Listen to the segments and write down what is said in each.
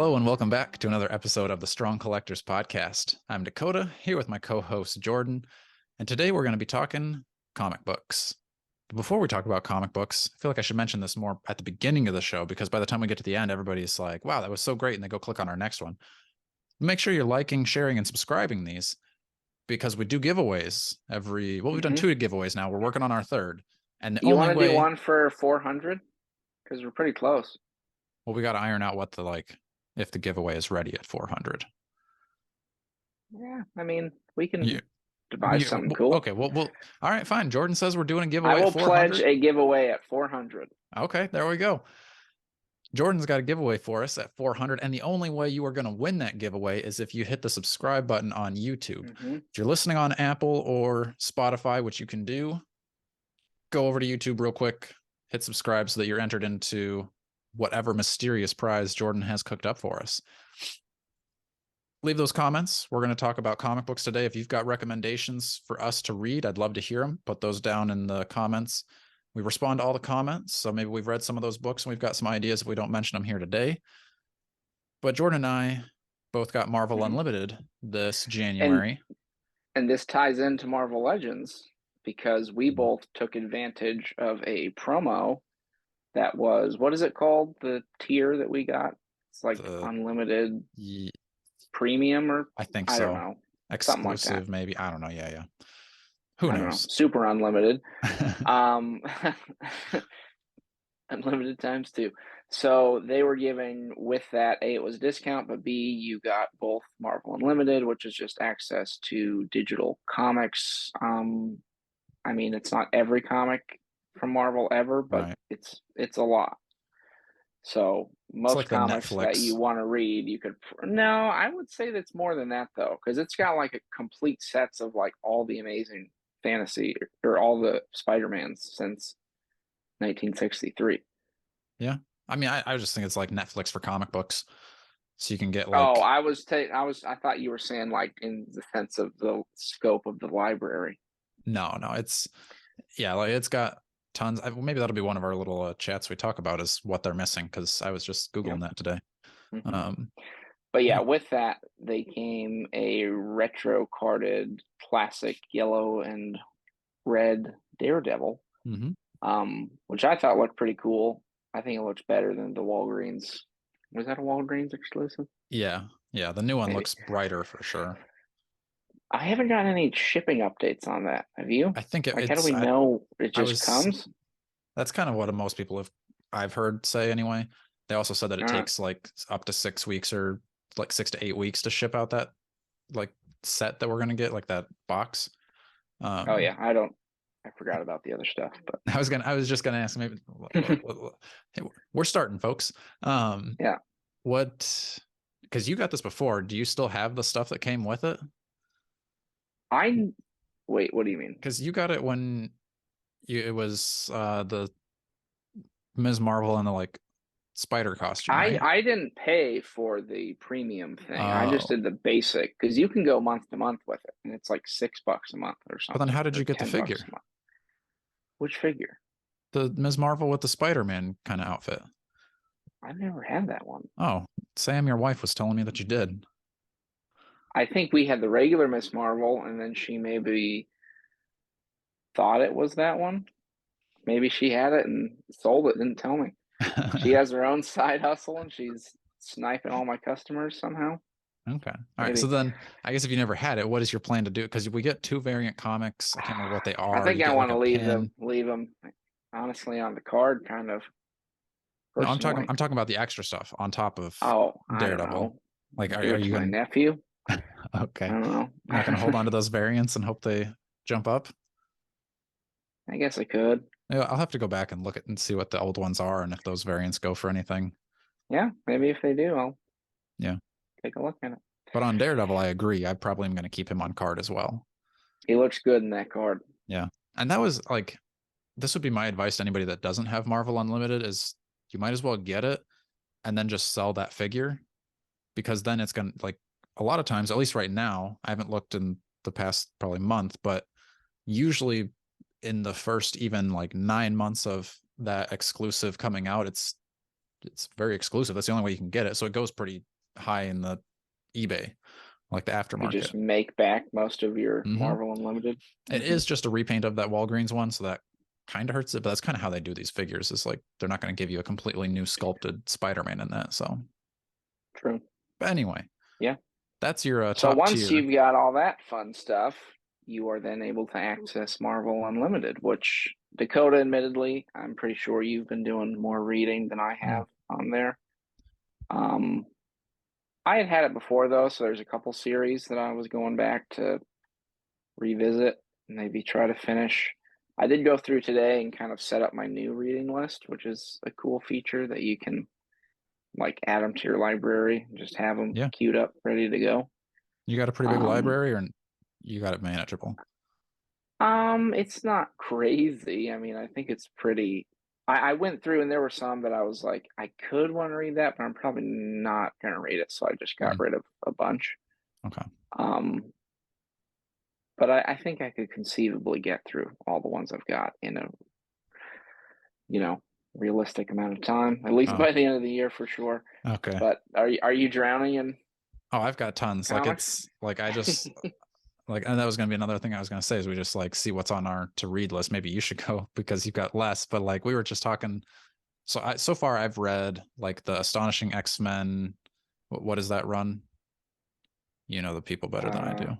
Hello and welcome back to another episode of the Strong Collectors Podcast. I'm Dakota, here with my co-host Jordan, and today we're going to be talking comic books. Before we talk about comic books, I feel like I should mention this more at the beginning of the show, because by the time we get to the end, everybody's like, wow, that was so great, and they go click on our next one. Make sure you're liking, sharing, and subscribing these, because we do giveaways we've done 2 giveaways now. We're working on our 3rd. And the You only want to way... do one for 400? Because we're pretty close. Well, we got to iron out what if the giveaway is ready at 400. Yeah, I mean, we can devise something cool. Okay, well, all right, fine. Jordan says we're doing a giveaway I will at 400. pledge a giveaway at 400. Okay, there we go. Jordan's got a giveaway for us at 400, and the only way you are going to win that giveaway is if you hit the subscribe button on YouTube. If you're listening on Apple or Spotify, which you can do, go over to YouTube real quick, hit subscribe so that you're entered into whatever mysterious prize Jordan has cooked up for us. Leave those comments. We're going to talk about comic books today. If you've got recommendations for us to read, I'd love to hear them. Put those down in the comments. We respond to all the comments, so maybe we've read some of those books and we've got some ideas if we don't mention them here today. But Jordan and I both got Marvel Unlimited this January. And this ties into Marvel Legends because we both took advantage of a promo that was, what is it called? The tier that we got? It's like unlimited premium, or I think so. I don't know. Exclusive, like maybe. I don't know. Yeah. Who knows? Super unlimited. Unlimited times 2. So they were giving, with that, A, it was a discount, but B, you got both Marvel Unlimited, which is just access to digital comics. I mean, it's not every comic from Marvel ever, but it's a lot. So most like comics that you want to read, you could... No, I would say that's more than that, though, because it's got like a complete sets of like all the Amazing Fantasy or all the Spider-Mans since 1963. Yeah. I mean, I just think it's like Netflix for comic books. So you can get like... Oh, I thought you were saying like in the sense of the scope of the library. No, it's... Yeah, like it's got tons. Maybe that'll be one of our little chats we talk about, is what they're missing, because I was just Googling that today. But yeah, with that, they came a retro carded classic yellow and red Daredevil, which I thought looked pretty cool. I think it looks better than the Walgreens. Was that a Walgreens exclusive? Yeah. The new one looks brighter for sure. I haven't gotten any shipping updates on that. Have you? I think how do we know it just comes? That's kind of what most people I've heard say anyway. They also said that it takes like up to 6 weeks or like 6 to 8 weeks to ship out that like set that we're gonna get, like that box. Oh yeah, I forgot about the other stuff, but I was just gonna ask, maybe we're starting, folks. Yeah. What? Because you got this before. Do you still have the stuff that came with it? Wait, what do you mean? Because you got it when it was the Ms. Marvel and the like spider costume. Right? I didn't pay for the premium thing. I just did the basic, because you can go month to month with it, and it's like $6 a month or something. But then how did you get the figure? Which figure? The Ms. Marvel with the Spider-Man kind of outfit. I've never had that one. Oh, Sam, your wife was telling me that you did. I think we had the regular Ms. Marvel, and then she maybe thought it was that one. Maybe she had it and sold it, didn't tell me. She has her own side hustle, and she's sniping all my customers somehow. Okay. All right. So then I guess if you never had it, what is your plan to do? Because we get 2 variant comics. I can't remember what they are. I think I want to leave them honestly on the card, kind of. No, I'm talking about the extra stuff on top of Daredevil. Like, are you my nephew? Okay. I don't know. You're not gonna hold on to those variants and hope they jump up? I guess I could. Yeah, I'll have to go back and look at and see what the old ones are and if those variants go for anything. Yeah, maybe if they do, I'll take a look at it. But on Daredevil, I agree. I probably am going to keep him on card as well. He looks good in that card. Yeah. And that was like, this would be my advice to anybody that doesn't have Marvel Unlimited, is you might as well get it and then just sell that figure, because then it's going to, like, a lot of times, at least right now, I haven't looked in the past probably month, but usually in the first even like 9 months of that exclusive coming out, it's very exclusive. That's the only way you can get it. So it goes pretty high in the eBay, like the You aftermarket. just make back most of your Mhm. Marvel Unlimited. It is just a repaint of that Walgreens one, so that kind of hurts it, but that's kind of how they do these figures. Is like they're not going to give you a completely new sculpted Spider-Man in that. So, True. but anyway, Yeah. that's your So top once tier. you've got all that fun stuff, you are then able to access Marvel Unlimited, which Dakota, admittedly, I'm pretty sure you've been doing more reading than I have on there. I had it before though, so there's a couple series that I was going back to revisit, maybe try to finish. I did go through today and kind of set up my new reading list, which is a cool feature that you can like add them to your library and just have them queued up, ready to go. You got a pretty big library, or you got it manageable? It's not crazy. I mean, I think it's pretty. I went through and there were some that I was like, I could want to read that, but I'm probably not gonna read it, so I just got rid of a bunch. Okay. But I think I could conceivably get through all the ones I've got in a, realistic amount of time, at least by the end of the year for sure. Okay. But are you drowning in? Oh, I've got tons. Comics? Like it's like I just like, and that was going to be another thing I was going to say is we just like see what's on our to read list. Maybe you should go because you've got less, but like we were just talking. So far I've read like the Astonishing X-Men. What is that run? You know the people better than I do.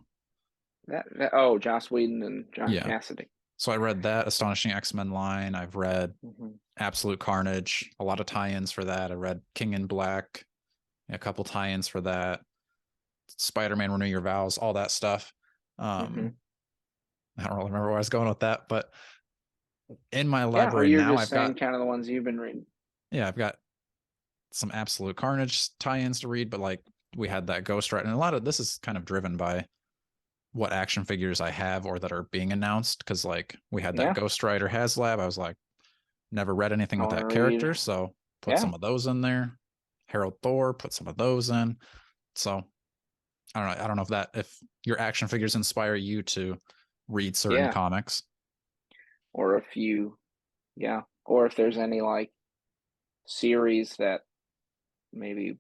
Joss Whedon and John Cassidy. So I read that Astonishing X-Men line. I've read Absolute Carnage, a lot of tie-ins for that. I read King in Black, a couple tie-ins for that. Spider-Man Renew Your Vows, all that stuff. I don't really remember where I was going with that, but in my library now I've got kind of the ones you've been reading. Yeah, I've got some Absolute Carnage tie-ins to read, but like we had that Ghost Rider, and a lot of this is kind of driven by what action figures I have or that are being announced, because like we had that Ghost Rider HasLab. I was like, never read anything with that character, so put some of those in there. Harold Thor, put some of those in. So I don't know if your action figures inspire you to read certain comics, or or if there's any like series that maybe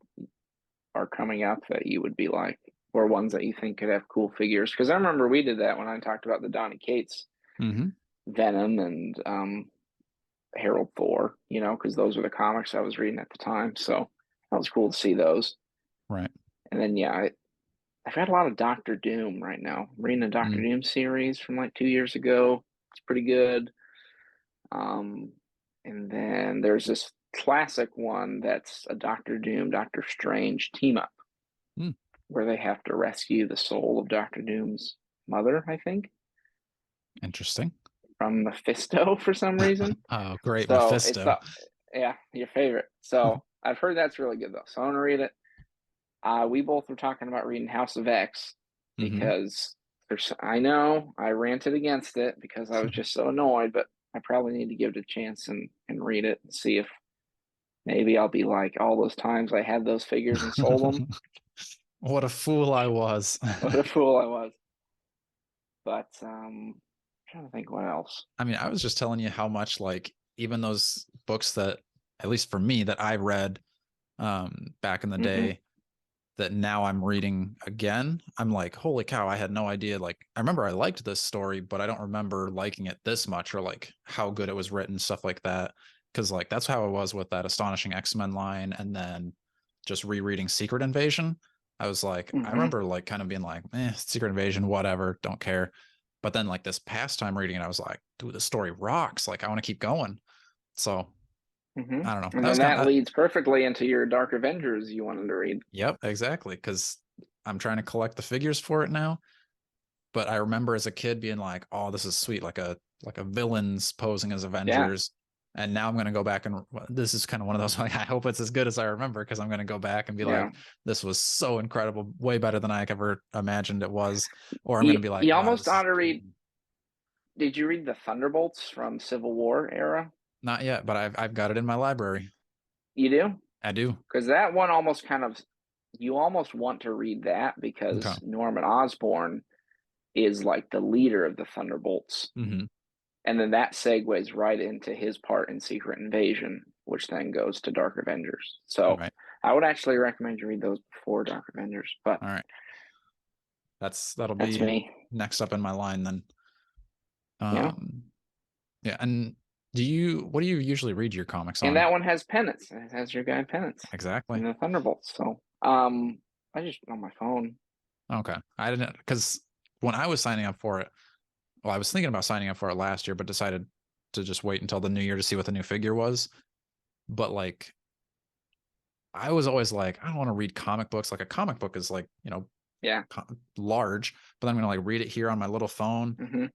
are coming up that you would be like, or ones that you think could have cool figures. Because I remember we did that when I talked about the Donny Cates Venom and Harold Thor, because those were the comics I was reading at the time. So that was cool to see those. Right. And then I've got a lot of Doctor Doom right now. I'm reading a Doctor Doom series from like 2 years ago. It's pretty good. And then there's this classic one that's a Doctor Doom, Doctor Strange team up where they have to rescue the soul of Doctor Doom's mother, I think. Interesting. From Mephisto for some reason. Oh, great. So Mephisto. Your favorite. So I've heard that's really good though. So I want to read it. We both were talking about reading House of X because I know I ranted against it because I was just so annoyed, but I probably need to give it a chance and read it and see if maybe I'll be like all those times I had those figures and sold them. What a fool I was. What a fool I was. But I'm trying to think what else. I mean, I was just telling you how much like even those books that, at least for me, that I read back in the day that now I'm reading again, I'm like, holy cow, I had no idea. Like, I remember I liked this story, but I don't remember liking it this much or like how good it was written, stuff like that. Because like that's how it was with that Astonishing X-Men line, and then just rereading Secret Invasion. I was like, I remember like kind of being like, Secret Invasion, whatever, don't care. But then like this past time reading it, I was like, dude, the story rocks. Like I want to keep going. So I don't know. And then that leads perfectly into your Dark Avengers you wanted to read. Yep, exactly. Because I'm trying to collect the figures for it now. But I remember as a kid being like, "Oh, this is sweet!" Like a villains posing as Avengers. And now I'm going to go back and this is kind of one of those. Like, I hope it's as good as I remember, because I'm going to go back and be like, "This was so incredible, way better than I ever imagined it was." Or I'm going to be like, "You almost ought to read." Did you read the Thunderbolts from Civil War era? Not yet, but I've got it in my library. You do? I do. Because that one almost you almost want to read that because Norman Osborn is like the leader of the Thunderbolts. And then that segues right into his part in Secret Invasion, which then goes to Dark Avengers. So I would actually recommend you read those before Dark Avengers, but All right. That'll that's be me. next up in my line then. Yeah. Yeah. And what do you usually read your comics And on? that one has Penance. It has your guy Penance Exactly. and the Thunderbolts. So, I just on my phone. Okay. I didn't, because when I was signing up for it, well, I was thinking about signing up for it last year, but decided to just wait until the new year to see what the new figure was. But like, I was always like, I don't want to read comic books. Like a comic book is like, Yeah. large, but I'm going to like read it here on my little phone. Mm-hmm.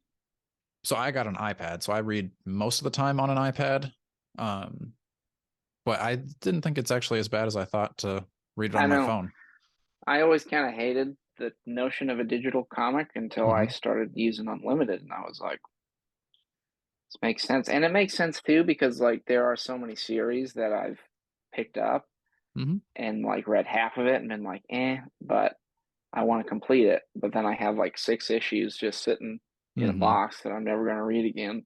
So I got an iPad. So I read most of the time on an iPad. Um, but I didn't think it's actually as bad as I thought to read it I on my know. phone. I always kind of hated the notion of a digital comic until I Hmm. started using Unlimited, and I was like, this makes sense. And it makes sense too because like there are so many series that I've picked up Hmm. and like read half of it and been like, but I want to complete it. But then I have like 6 issues just sitting in a Hmm. box that I'm never going to read again.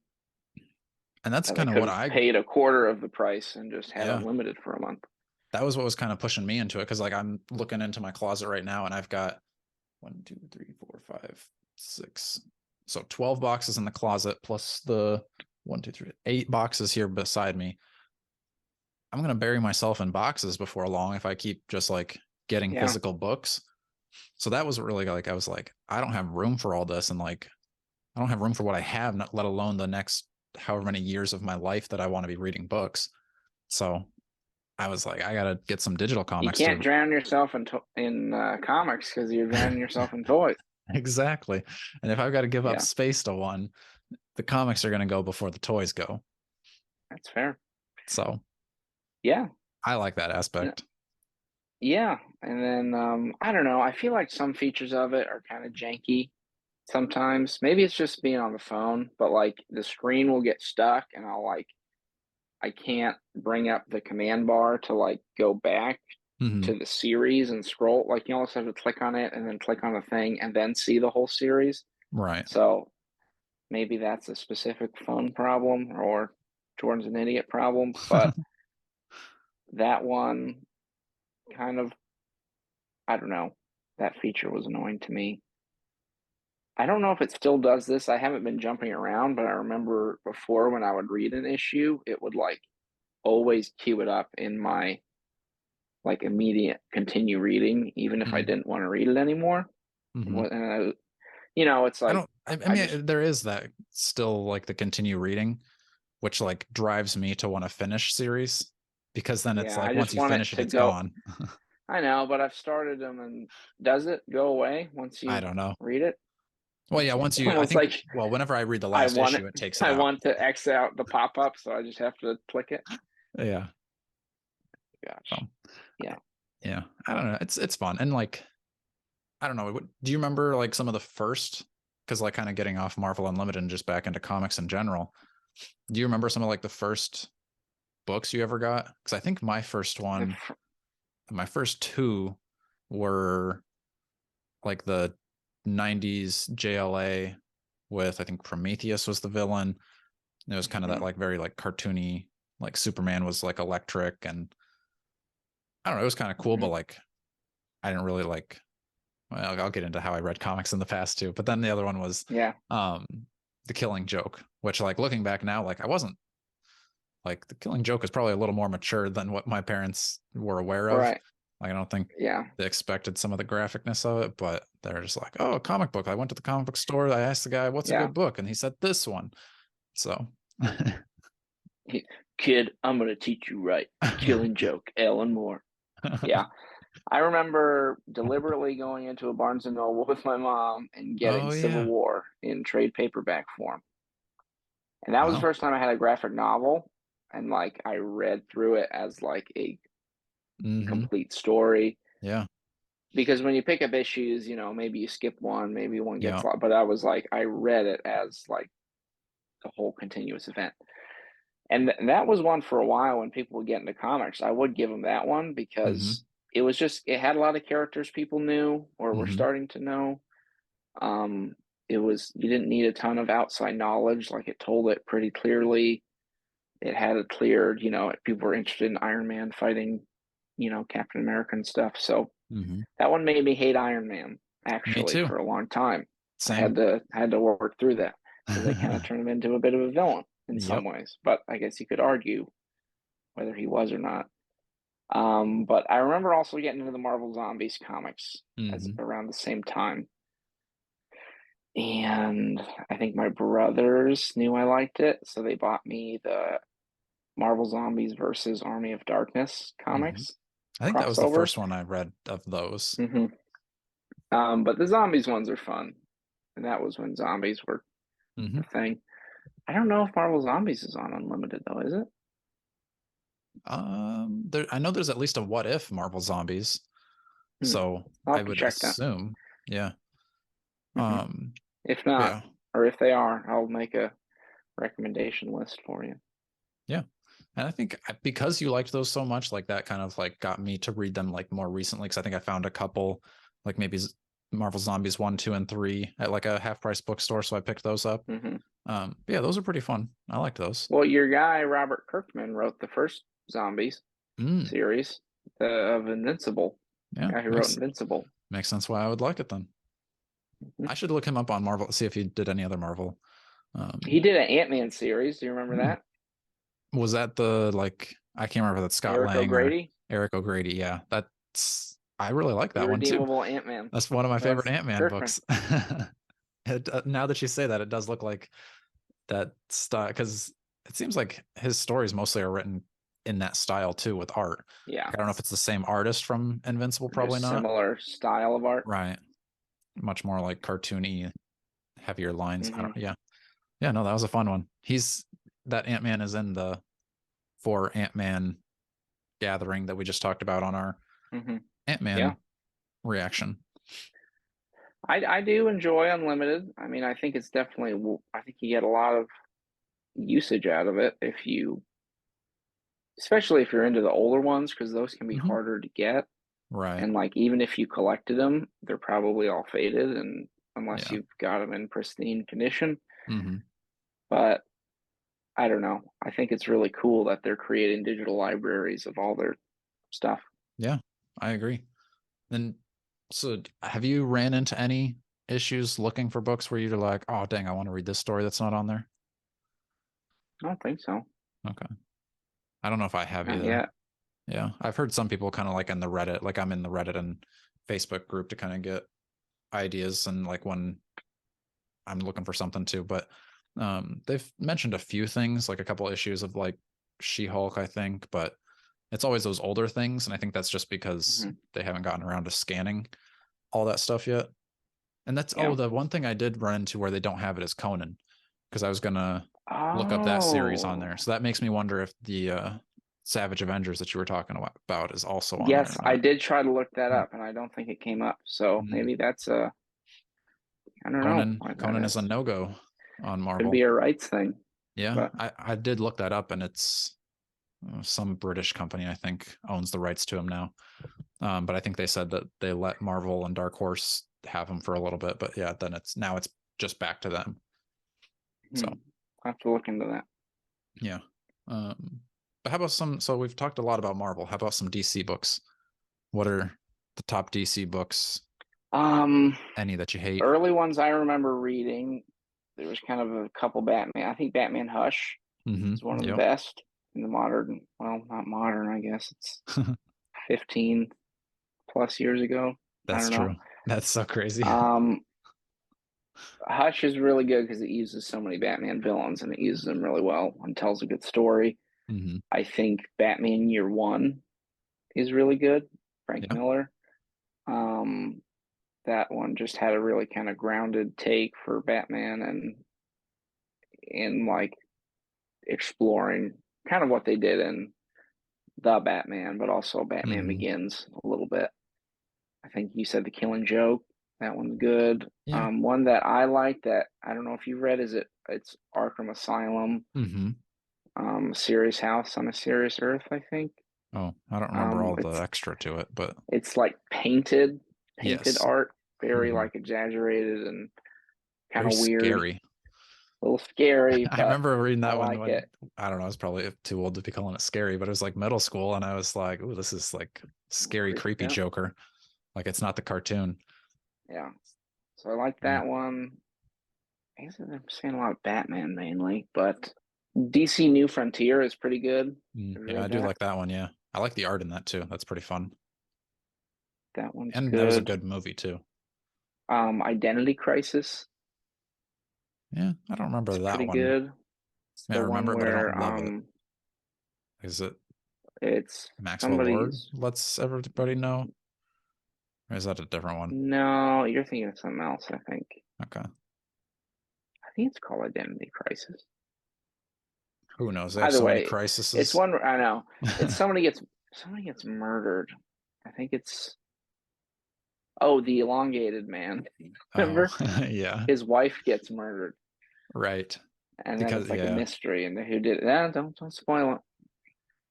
And that's That I kind of could what have paid a quarter of the price and just had yeah, Unlimited for a month. that was what was kind of pushing me into it. Cause like I'm looking into my closet right now and I've got 1, 2, 3, 4, 5, 6. So 12 boxes in the closet plus the 1, 2, 3, 8 boxes here beside me. I'm going to bury myself in boxes before long if I keep just like getting Yeah. physical books. So that was really like, I was like, I don't have room for all this. And like, I don't have room for what I have, not let alone the next however many years of my life that I want to be reading books. So I was like, I got to get some digital You comics can't to drown yourself in comics because you're drowning yourself in toys. exactly. And if I've got to give up Yeah, space to one, the comics are going to go before the toys go. that's fair. So Yeah. I like that And aspect. yeah, and then I don't know. I feel like some features of it are kind of janky sometimes. Maybe it's just being on the phone, but like the screen will get stuck, and I can't bring up the command bar to like go back Hmm. to the series and scroll. Like you almost have to click on it and then click on the thing and then see the whole series. Right. So maybe that's a specific phone problem or Jordan's an idiot problem, but that one kind of I don't know. That feature was annoying to me. I don't know if it still does this. I haven't been jumping around, but I remember before when I would read an issue, it would like always queue it up in my like immediate continue reading, even if I Hmm. didn't want to read it anymore. Hmm. And it's I like don't, I I just mean, there is that still like the continue reading, which like drives me to want to finish series because then it's yeah, like I once just you want it finish it, to it's go. gone. I know, but I've started them, and does it go away once I you don't know. read it? Well, yeah, It's I almost think, like well, whenever I read the I last want issue, it. it takes it I out. want to X out the pop up, so I just have to click it. Yeah. Gosh, So, yeah. yeah, I don't know. It's fun. And like, I don't know. Do you remember like some of the first, because like kind of getting off Marvel Unlimited and just back into comics in general. Do you remember some of like the first books you ever got? Because I think The my first two were like the 90s JLA with, I think Prometheus was the villain. It was kind of that Mhm. like very like cartoony, like Superman was like electric, and I don't know, it was kind of cool, but Mhm. like I didn't really like, well, I'll get into how I read comics in the past too. But then the other one was Yeah. um The Killing Joke, which like looking back now, like I wasn't like The Killing Joke is probably a little more mature than what my parents were aware of. Right. Like I don't think Yeah. they expected some of the graphicness of it, but they're just like, oh, a comic book. I went to the comic book store. I asked the guy, what's a Yeah. good book? And he said this one. So Kid, I'm gonna teach you right. The Killing Joke, Alan Moore. Yeah. I remember deliberately going into a Barnes and Noble with my mom and getting oh Civil yeah. War in trade paperback form. And that was the Wow. first time I had a graphic novel. And like I read through it as like a Hmm. complete story. Yeah. Because when you pick up issues, maybe you skip one, maybe one Yeah. gets lost. But I was like, I read it as like the whole continuous event. And that was one for a while when people would get into comics. I would give them that one Hmm. because it had a lot of characters people knew or were Hmm. starting to know. Um, you didn't need a ton of outside knowledge. Like it told it pretty clearly. It had it cleared, people were interested in Iron Man fighting, you know, Captain America and stuff. So Mm-hmm. that one made me hate Iron Man Me actually too. for a long time. I Same. had to work through that because they kind of turned him into a bit of a villain in some Yep. ways. But I guess you could argue whether he was or not. But I remember also getting into the Marvel Zombies comics as Mm-hmm. around the same time. And I think my brothers knew I liked it, so they bought me the Marvel Zombies versus Army of Darkness Mm-hmm. comics I think that was the crossover. first one I read of those. hmm but the zombies ones are fun, and that was when zombies were Mm-hmm. the thing. I don't know if Marvel Zombies is on Unlimited though, is it? I know there's at least a What If Marvel Zombies, Hmm. so I'll I have to would check that. assume, yeah. hmm Um, If not, yeah, or if they are, I'll make a recommendation list for you. yeah. And I think because you liked those so much, like that kind of like got me to read them like more recently. Because I think I found a couple, like maybe Marvel Zombies 1, 2, and 3 at like a half price bookstore, so I picked those up. hmm Yeah, those are pretty fun. I liked those. Well, your guy Robert Kirkman wrote the first Zombies Mm, series of Invincible. yeah, Guy who wrote Invincible. makes sense why I would like it then. hmm I should look him up on Marvel, see if he did any other Marvel. He did an Ant-Man series. Do you remember Hmm. that? Was that the like I can't remember if that's Scott Eric Lang or O'Grady, Eric O'Grady. Yeah, that's I really like that one too. Irredeemable Ant-Man. That's one of my favorite That's Ant-Man Kirkman. books. Now that you say that, it does look like that style because it seems like his stories mostly are written in that style too with art. Yeah, Like, I don't know if it's the same artist from Invincible, probably just not. similar style of art. Right. Much more like cartoony, heavier lines. I hmm don't, yeah. Yeah, no, that was a fun one. That Ant-Man is in the 4 Ant-Man gathering that we just talked about on our hmm Yeah, Ant-Man reaction. I do enjoy Unlimited. I mean, I think it's definitely. I think you get a lot of usage out of it if you, especially if you're into the older ones, because those can be Mm-hmm. harder to get. Right. And like even if you collected them, they're probably all faded, and unless Yeah. you've got them in pristine condition. Mm-hmm. But I don't know. I think it's really cool that they're creating digital libraries of all their stuff. Yeah, I agree. And so have you ran into any issues looking for books where you're like, oh dang, I want to read this story that's not on there? I don't think so. Okay. I don't know if I have Not either. yet. Yeah. I've heard some people kind of like in the Reddit, like I'm in the Reddit and Facebook group to kind of get ideas and like when I'm looking for something too. But they've mentioned a few things, like a couple issues of like She-Hulk, I think, but it's always those older things. And I think that's just because hmm they haven't gotten around to scanning all that stuff yet. And that's Yeah. the one thing I did run into where they don't have it is Conan, because I was gonna look up that series on there. Oh, So that makes me wonder if the Savage Avengers that you were talking about is also on there yes, or I not. did try to look that Hmm. up, and I don't think it came up. So Mm. maybe that's a, I don't know why that Conan is a is. no-go on Could be Marvel. a rights thing, Yeah, but I did look that up, and it's some British company I think owns the rights to him now. But I think they said that they let Marvel and Dark Horse have him for a little bit. But yeah, then it's just back to them. So I'll have to look into that. yeah. But how about some? So we've talked a lot about Marvel. How about some DC books? What are the top DC books? Um, Any that you hate? early ones I remember reading, there was kind of a couple Batman. I think Batman Hush Mm-hmm. is one of the Yep. best in the modern, well, not modern, I guess it's 15 plus years ago. I That's don't true. know. That's so crazy. Um, Hush is really good because it uses so many Batman villains and it uses them really well and tells a good story. Mm-hmm. I think Batman Year One is really good. Frank Yeah. Miller. Um, that one just had a really kind of grounded take for Batman and in like exploring kind of what they did in the Batman, but also Batman Mm-hmm. Begins a little bit. I think you said The Killing Joke. That one's good. Yeah. One that I like that I don't know if you've read is it's Arkham Asylum, Mm-hmm. Serious House on a Serious Earth, I think. Oh, I don't remember all the It's extra to it, but like painted yes. art, very Mm-hmm. like exaggerated and kind Very of weird. scary. A little scary, I but remember reading I that one like when it. I don't know, I was probably too old to be calling it scary, but it was like middle school, and I was like, "Ooh, this is like scary, creepy Yeah. Joker." Like it's not the cartoon. Yeah. So I like Yeah, that one. I guess I'm seeing a lot of Batman mainly, but DC New Frontier is pretty good. Have you yeah, I read do that? like that one. Yeah, I like the art in that too. That's pretty fun, That one's and that was a good. good movie too. Identity Crisis Yeah, I don't remember is that pretty one. good. It's I mean, I the one remember it, but I don't where love it. Is it it's Maxwell Lord somebody's. lets everybody know, or is that a different one? No, you're thinking of something else, I think. Okay, I think it's called Identity Crisis. who knows? They have Either so many way, it's crises. one I know. It's somebody gets murdered. I think it's the elongated man. Oh, Remember? yeah, His wife gets murdered. right. And then Because it's like a yeah, mystery and who did it. Don't spoil it.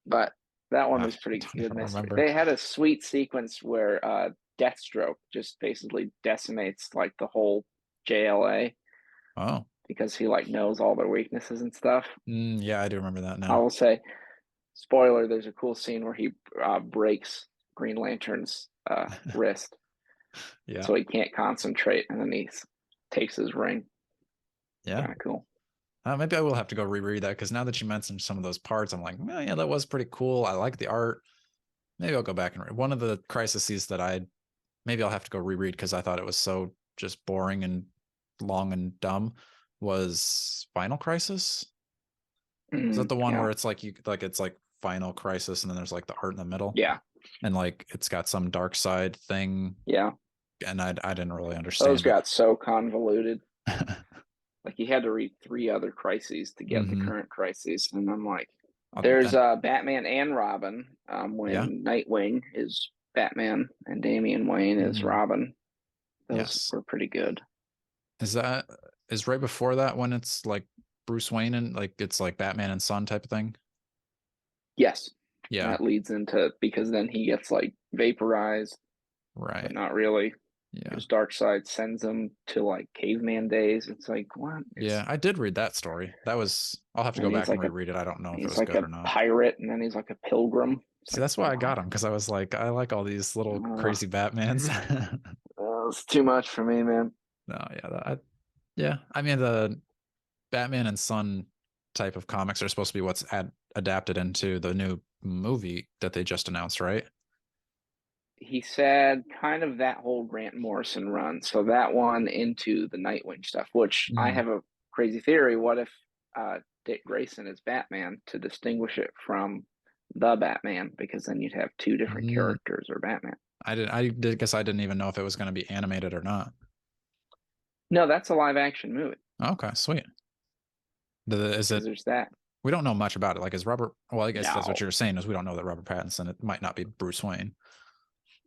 But that one I was pretty don't good even mystery. remember. They had a sweet sequence where Deathstroke just basically decimates like the whole JLA Oh, because he like knows all their weaknesses and stuff. yeah, I do remember that I now. will say, spoiler, there's a cool scene where he breaks Green Lantern's wrist Yeah, so he can't concentrate and then he takes his ring. yeah. Kind of cool. Maybe I will have to go reread that because now that you mentioned some of those parts, I'm like, oh, yeah, that was pretty cool. I like the art. Maybe I'll go back and read one of the crises that maybe I'll have to go reread because I thought it was so just boring and long and dumb. Was Final Crisis? Is that the one Yeah. where it's like it's like Final Crisis and then there's like the art in the middle Yeah. and like it's got some dark side thing Yeah. and I didn't really Those understand it. got so convoluted. Like you had to read three other crises to get the Hmm. current crises, and I'm like, there's Then Batman and Robin. yeah. When Nightwing is Batman and Damian Wayne is Hmm. Robin. Those Yes. were pretty good. Is that is right before that when it's like Bruce Wayne and like it's like Batman and Son type of thing? Yes, Yeah. that leads into because then he gets like vaporized, but Right. not really. Yeah. Because Darkseid sends him to like caveman days. It's like what? Yeah. I did read that story. I'll have to And go he's back and like reread it. I don't know if it he's was like good a or not. pirate, and then he's like a pilgrim. It's See, like that's why I got what? him because I was like, I like all these little Uh, crazy Batmans. it's too much for me, man. No, yeah, yeah. I mean, the Batman and Son type of comics are supposed to be what's adapted into the new movie that they just announced, right? He said kind of that whole Grant Morrison run. So that one into the Nightwing stuff, which I Mm. have a crazy theory. What if Dick Grayson is Batman to distinguish it from the Batman? Because then you'd have two different Mm. characters or Batman. I did guess I didn't even know if it was going to be animated or not. No, that's a live action movie Okay, sweet. Is because it? there's that. We don't know much about it. Like, is Robert? Well, I guess that's what No. you're saying is we don't know that Robert Pattinson. It might not be Bruce Wayne,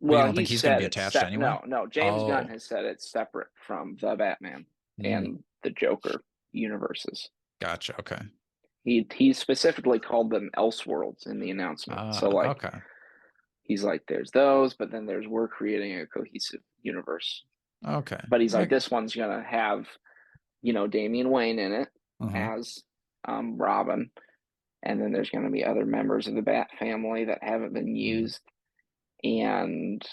but you Well, don't he think he's going to said be it's attached anyway? no. James Gunn Oh, has said it's separate from the Batman mm, and the Joker universes. gotcha. Okay. He specifically called them Elseworlds in the announcement. So like Okay. he's like, there's those, but then we're creating a cohesive universe. Okay. But he's like, I, this one's gonna have, Damian Wayne in it uh-huh. as Robin, and then there's gonna be other members of the Bat family that haven't been Mhm. used, and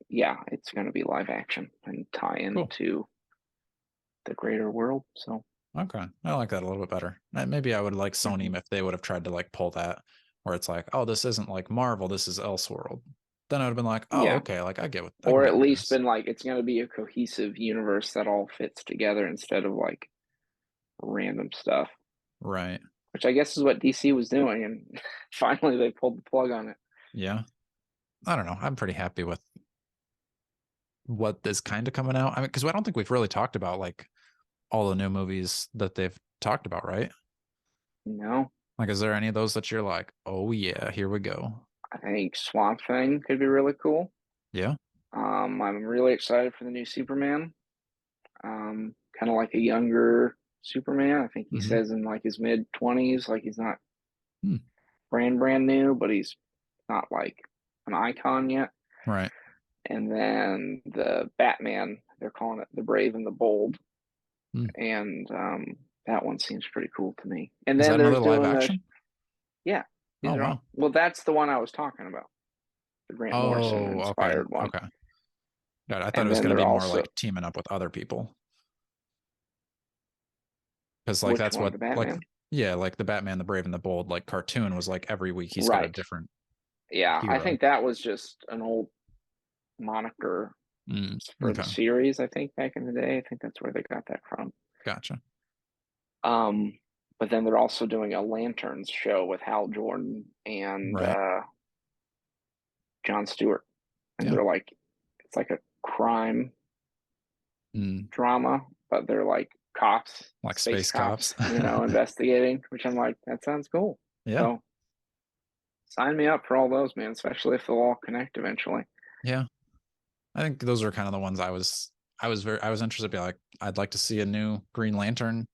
yeah, it's gonna be live action and tie Cool. into the greater world. So Okay. I like that a little bit better. Maybe I would like Sony mhm. if they would have tried to like pull that where it's like, oh, this isn't like Marvel, this is Elseworld. Then I would have been like, oh, Yeah, okay, like I can or get at with least this. been like, it's gonna be a cohesive universe that all fits together instead of like random stuff. Right. Which I guess is what DC was doing, and finally they pulled the plug on it. Yeah. I don't know. I'm pretty happy with what is kind of coming out. I mean, because I don't think we've really talked about like all the new movies that they've talked about, right? No, Like, is there any of those that you're like, oh yeah, here we go? I think Swamp Thing could be really cool. Yeah. I'm really excited for the new Superman. Kind of like a younger Superman. I think he Hmm. says in like his mid 20s, like he's not Hmm. brand new, but he's not like an icon yet. Right. And then the Batman, they're calling it the Brave and the Bold. and that one seems pretty cool to me. And Is then that they're another live doing action? yeah, these Oh, are all, wow. well, that's the one I was talking about, the Grant Morrison Oh, okay. inspired one. Okay. Got it. I thought it And was then going to they're be more also, like teaming up with other people. Because like which that's one, what the like Batman? yeah, like the Batman, the Brave and the Bold like cartoon was like every week he's got a Right. different Yeah, I hero. think that was just an old moniker for the Okay. series. I think back in the day, I think that's where they got that from. Gotcha. Um, but then they're also doing a Lanterns show with Hal Jordan and Right. Jon Stewart, and Yeah. they're like, it's like a crime Mm. drama, but they're like cops, Like space space cops. cops, investigating, which I'm like, that sounds cool. Yeah. So sign me up for all those, man, especially if they'll all connect eventually. Yeah. I think those are kind of the ones I was interested to be like, I'd like to see a new Green Lantern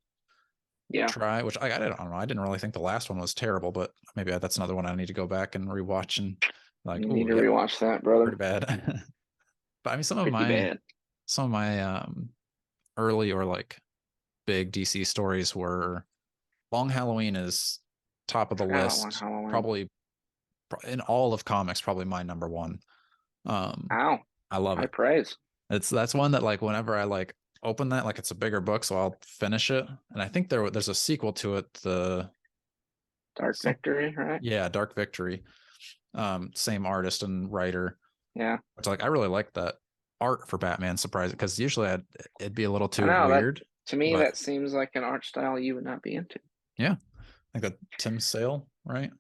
Yeah. try, which I don't know. I didn't really think the last one was terrible, but maybe that's another one I need to go back and rewatch and like, You need oh, to yep, rewatch that, brother. pretty bad. But I mean, Pretty bad. some of my early or like big DC stories were Long Halloween is top of the Forgot about Long list, Halloween. probably in all of comics, probably my number one. Ow. I love High it. praise. That's one that like whenever I like open that, like it's a bigger book, so I'll finish it. And I think there's a sequel to it, Dark Victory, right? yeah, Dark Victory. Same artist and writer. Yeah. It's like I really like that art for Batman, surprising, because usually it'd be a little I too know that, weird. to me, But that seems like an art style you would not be into. yeah, I think that Tim Sale, right?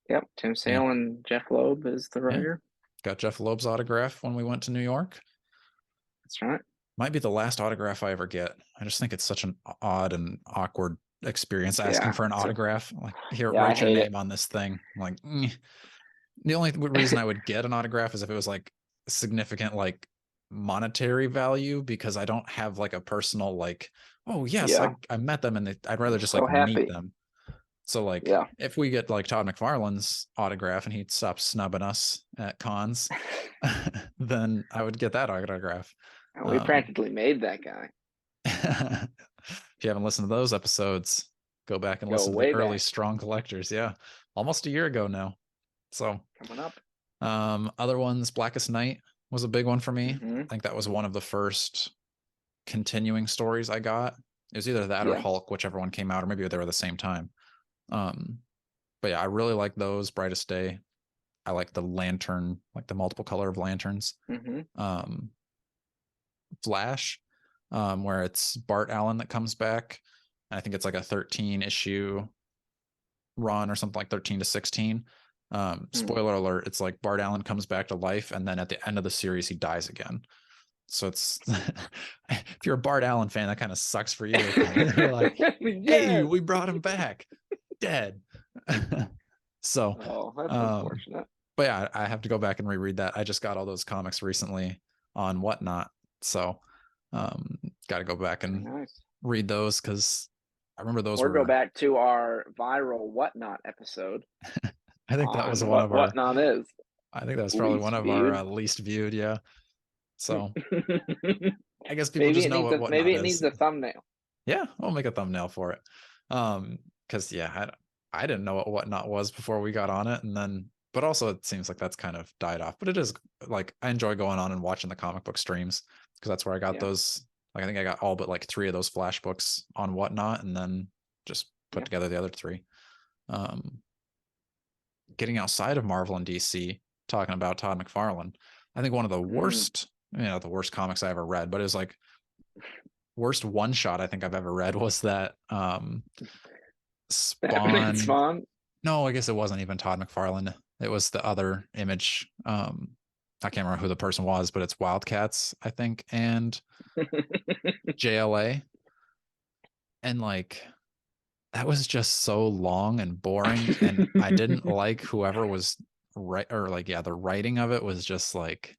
Yep. Tim Yeah, Sale and Jeff Loeb is the yeah. writer. Got Jeff Loeb's autograph when we went to New York. That's right. Might be the last autograph I ever get. I just think it's such an odd and awkward experience asking Yeah. for an autograph. Like, here, Yeah, I write your hate it. name on this thing. I'm like, The only reason I would get an autograph is if it was like significant, like monetary value, because I don't have like a personal like, oh yes, Yeah. I met them, and I'd rather I'm just so like meet happy. them. So like, Yeah. if we get like Todd McFarlane's autograph and he'd stop snubbing us at cons, then I would get that autograph. We practically made that guy. If you haven't listened to those episodes, go back and Go listen to the way early back. Strong Collectors. Yeah, almost a year ago now. So Coming up. other ones, Blackest Night was a big one for me. Mm-hmm. I think that was one of the first continuing stories I got. It was either that or Yeah. Hulk, whichever one came out, or maybe they were the same time. But yeah, I really like those. Brightest Day. I like the lantern, like the multiple color of lanterns. Mm-hmm. Flash, where it's Bart Allen that comes back. I think it's like a 13 issue run or something, like 13 to 16. Spoiler alert, it's like Bart Allen comes back to life, and then at the end of the series he dies again. So it's if you're a Bart Allen fan, that kind of sucks for you. You're like, hey, we brought him back dead. So that's unfortunate. But yeah, I have to go back and reread that. I just got all those comics recently on Whatnot, so got to go back and read those, because I remember those or go back to our viral Whatnot episode. I think that was one of our Whatnot is. I think that was probably one of our least viewed. Yeah. So I guess people just know what Whatnot maybe it is. needs a thumbnail. Yeah, we'll make a thumbnail for it. Because yeah, I didn't know what Whatnot was before we got on it, and then but also it seems like that's kind of died off. But it is like I enjoy going on and watching the comic book streams, because that's where I got those. Like I think I got all but like 3 of those Flash books on Whatnot, and then just put together the other 3. Getting outside of Marvel and DC, talking about Todd McFarlane, I think one of the worst, the worst comics I ever read, but it was like worst one shot I think I've ever read was that Spawn. No, I guess it wasn't even Todd McFarlane. It was the other Image. I can't remember who the person was, but it's Wildcats, I think, and JLA. And like that was just so long and boring, and I didn't like whoever was the writing of it was just like,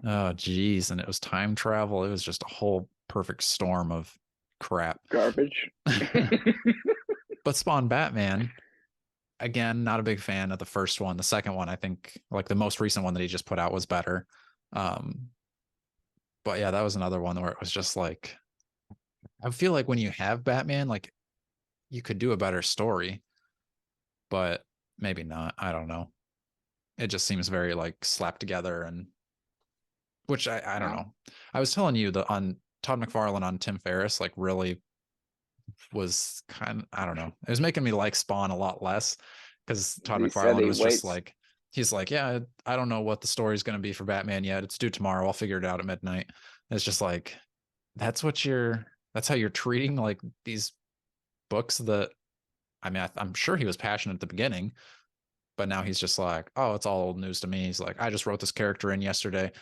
oh geez, and it was time travel. It was just a whole perfect storm of crap, garbage. But Spawn Batman, again, not a big fan of the first one. The second one, I think, like the most recent one that he just put out, was better. But yeah, that was another one where it was just like I feel like when you have Batman, like you could do a better story, but maybe not. I don't know. It just seems very like slapped together, and which I don't know. I was telling you that on Todd McFarlane on Tim Ferriss, like really was kind of, I don't know. It was making me like Spawn a lot less because Todd He said McFarlane he was just waits. like, he's like, yeah, I don't know what the story's going to be for Batman yet. It's due tomorrow. I'll figure it out at midnight. And it's just like, that's how you're treating like these books that, I mean, I'm sure he was passionate at the beginning, but now he's just like, oh, it's all old news to me. He's like, I just wrote this character in yesterday.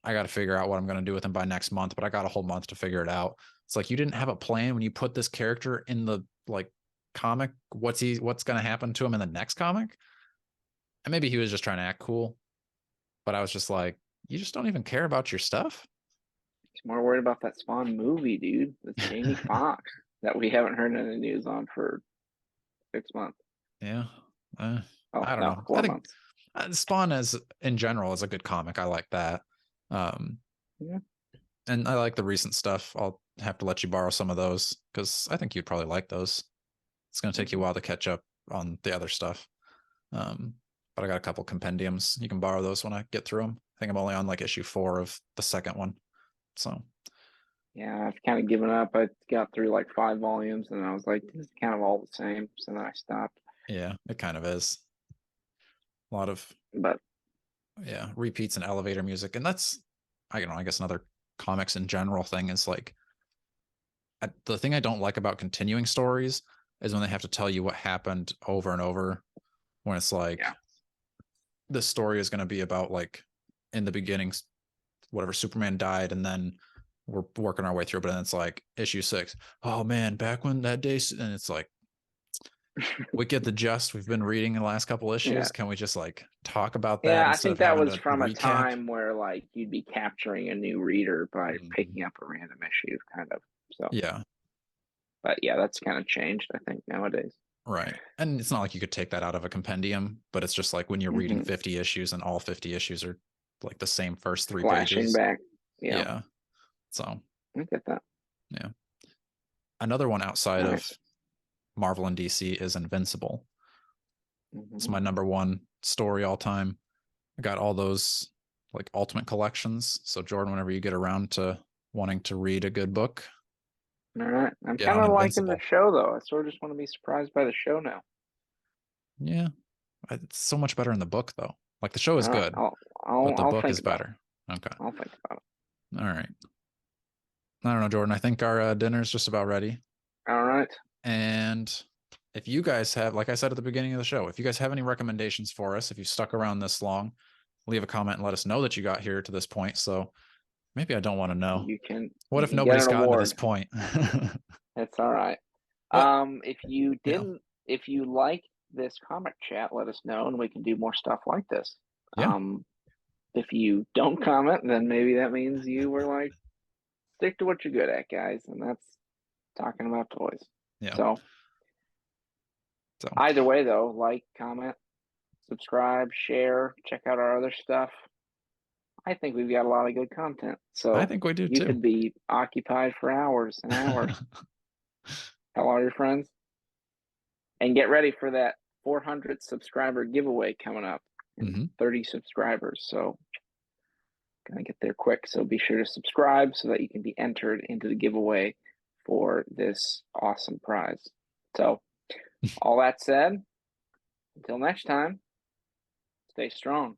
I got to figure out what I'm going to do with him by next month, but I got a whole month to figure it out. It's like you didn't have a plan when you put this character in the like comic. What's going to happen to him in the next comic? And maybe he was just trying to act cool, but I was just like, you just don't even care about your stuff. He's more worried about that Spawn movie, dude. With Jamie Foxx that we haven't heard any news on for 6 months. Yeah. Oh I don't no, know. I 4 think months. Spawn as in general is a good comic. I like that. Yeah. And I like the recent stuff. I'll have to let you borrow some of those because I think you'd probably like those. It's going to take you a while to catch up on the other stuff. But I got a couple compendiums. You can borrow those when I get through them. I think I'm only on like issue 4 of the second one. So yeah, I've kind of given up. I got through like 5 volumes and I was like, this is kind of all the same. So then I stopped. yeah, it kind of is. A lot of But repeats and elevator music. And that's, I don't know, I guess another comics in general thing is like the thing I don't like about continuing stories is when they have to tell you what happened over and over, when it's like the story is going to be about like in the beginning, whatever, Superman died, and then we're working our way through, but then it's like issue 6. Oh man, back when that day, and it's like, we get the gist we've been reading in the last couple issues. Can we just like talk about that I instead of think that having was to from a recap? time where like you'd be capturing a new reader by picking up a random issue, kind of. So Yeah, but yeah, that's kind of changed, I think, nowadays. right. And it's not like you could take that out of a compendium, but it's just like when you're reading 50 issues and all 50 issues are like the same first 3 Flashing pages. back. Yeah, Yeah. So, I get that. yeah. Another one outside All right. of Marvel and DC is Invincible. It's my Mm-hmm. number one story all time. I got all those like ultimate collections. So Jordan, whenever you get around to wanting to read a good book, All right. I'm get kind on of liking the Invincible. show, though. I sort of just want to be surprised by the show now. Yeah, it's so much better in the book though. Like the show is All right. good, but the I'll book think is about it. better. Okay. I'll think about All right. I don't know, Jordan. I think our dinner's just about ready. it. All right. And if you guys have, like I said at the beginning of the show, if you guys have any recommendations for us, if you stuck around this long, leave a comment and let us know that you got here to this point. So maybe I don't want to know. You can What if get nobody's an gotten to this award. point? It's all right. What? Yeah. If you like this comic chat, let us know, and we can do more stuff like this. Yeah. If you don't comment, then maybe that means you were like, stick to what you're good at, guys, and that's talking about toys. Yeah. So So either way, though, like, comment, subscribe, share, check out our other stuff. I think we've got a lot of good content. I So think we do you too. could be occupied for hours and hours. Tell all your friends. And get ready for that 400 subscriber giveaway coming up in 30 subscribers. So gonna get there quick. So be sure to subscribe so that you can be entered into the giveaway for this awesome prize. So all that said, until next time, stay strong.